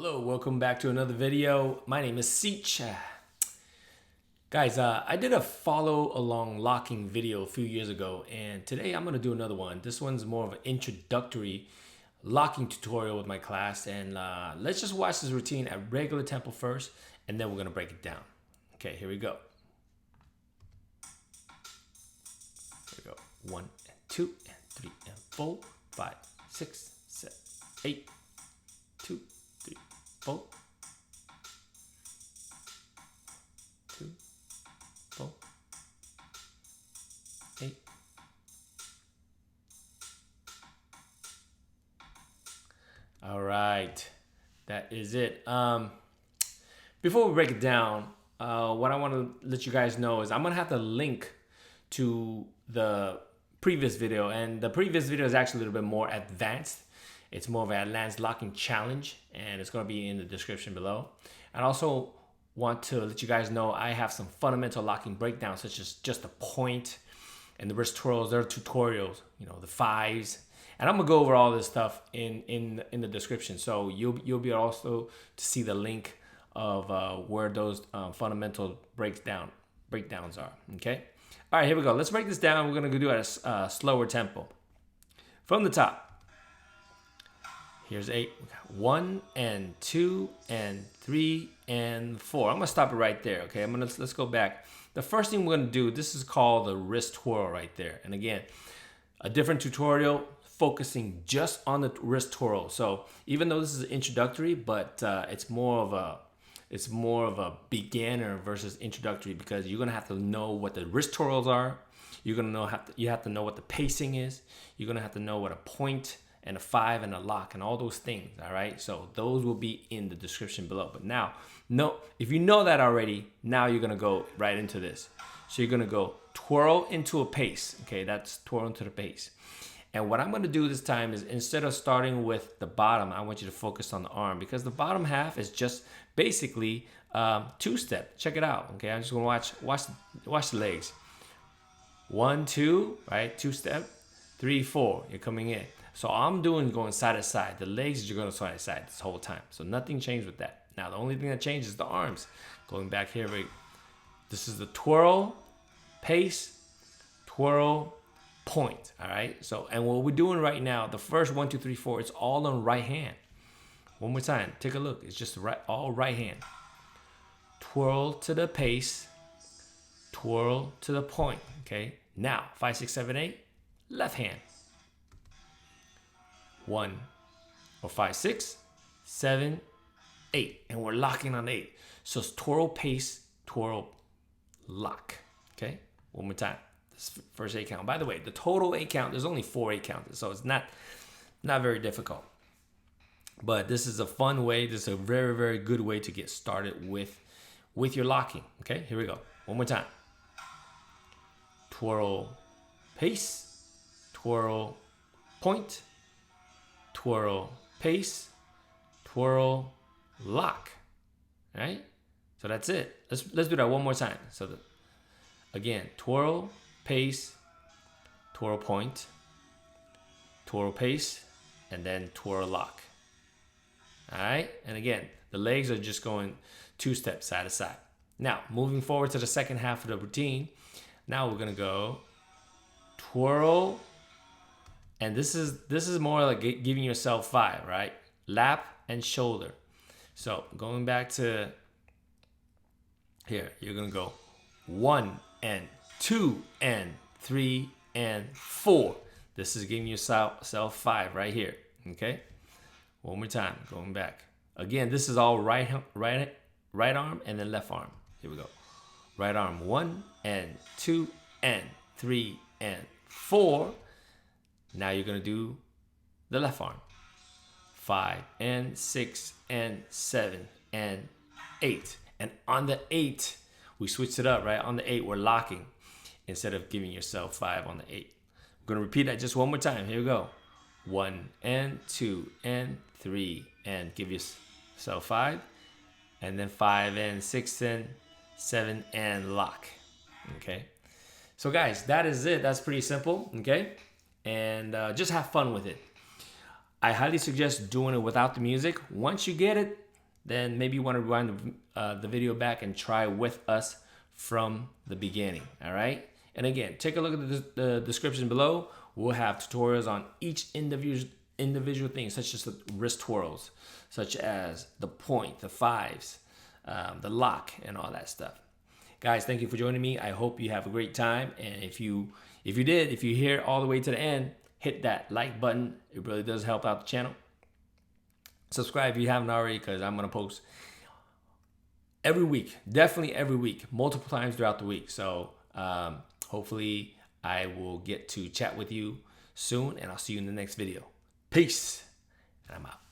Hello, welcome back to another video. My name is Ceech. Guys, I did a follow along locking video a few years ago, and today I'm gonna do another one. This one's more of an introductory locking tutorial with my class, and let's just watch this routine at regular tempo first, and then we're gonna break it down. Okay, here we go. Here we go. 1 and 2 and 3 and 4, 5, 6, 7, 8, 2, 3, 4, 2, 4, 8. All right, that is it. Before we break it down, what I want to let you guys know is I'm gonna have to link to the previous video, and the previous video is actually a little bit more advanced. It's more of an advanced locking challenge, and it's going to be in the description below. And also want to let you guys know I have some fundamental locking breakdowns, such as just the point and the wrist twirls. There are tutorials, the fives, and I'm gonna go over all this stuff in the description. So you'll be also to see the link of where those fundamental breakdowns are. Okay. All right, here we go. Let's break this down. We're gonna do it at a slower tempo. From the top. Here's 8, 1 and 2 and 3 and 4. I'm gonna stop it right there. Okay, let's go back. The first thing we're gonna do, this is called the wrist twirl right there. And again, a different tutorial focusing just on the wrist twirl. So even though this is introductory, but it's more of a beginner versus introductory, because you're gonna have to know what the wrist twirls are. You have to know what the pacing is. You're gonna have to know what a point and a 5 and a lock and all those things. All right, so those will be in the description below. But now, if you know that already, now you're gonna go right into this. So you're gonna go twirl into a pace. Okay, that's twirl into the pace. And what I'm gonna do this time is, instead of starting with the bottom, I want you to focus on the arm, because the bottom half is just basically two-step. Check it out. Okay, I'm just gonna watch the legs. 1, 2, right? Two-step. 3, 4. You're coming in. So all I'm doing is going side to side. The legs, you're going side to side this whole time. So nothing changed with that. Now the only thing that changes is the arms. Going back here, this is the twirl, pace, twirl, point. All right. So, and what we're doing right now, the first 1, 2, 3, 4, it's all on right hand. One more time. Take a look. It's just all right hand. Twirl to the pace, twirl to the point. Okay. Now 5, 6, 7, 8, left hand. 1 or 5, 6, 7, 8, and we're locking on 8. So it's twirl, pace, twirl, lock. Okay, one more time. This first 8 count. By the way, the total 8 count, there's only 4 8 counts, so it's not very difficult. But this is a fun way. This is a very, very good way to get started with your locking. Okay, here we go. One more time. Twirl, pace, twirl, point, twirl, pace, twirl, lock. All right? So that's it. Let's do that one more time. So again, twirl, pace, twirl, point, twirl, pace, and then twirl, lock. All right? And again, the legs are just going 2 steps side to side. Now, moving forward to the second half of the routine, now we're gonna go twirl. And this is more like giving yourself 5, right? Lap and shoulder. So going back to here, you're gonna go 1 and 2 and 3 and 4. This is giving yourself 5 right here. Okay. One more time. Going back. Again, this is all right arm and then left arm. Here we go. Right arm 1 and 2 and 3 and 4. Now you're gonna do the left arm. 5 and 6 and 7 and 8. And on the 8, we switched it up, right? On the 8, we're locking instead of giving yourself 5 on the 8. I'm gonna repeat that just one more time. Here we go. 1 and 2 and 3 and give yourself 5. And then 5 and 6 and 7 and lock. Okay. So guys, that is it. That's pretty simple. Okay. And just have fun with it. I highly suggest doing it without the music. Once you get it, then maybe you want to rewind the video back and try with us from the beginning. All right. And again, take a look at the description below. We'll have tutorials on each individual thing, such as the wrist twirls, such as the point, the fives, the lock, and all that stuff. Guys, thank you for joining me. I hope you have a great time. And if you hear all the way to the end, hit that like button. It really does help out the channel. Subscribe if you haven't already, because I'm going to post every week, definitely every week, multiple times throughout the week. So hopefully I will get to chat with you soon, and I'll see you in the next video. Peace, and I'm out.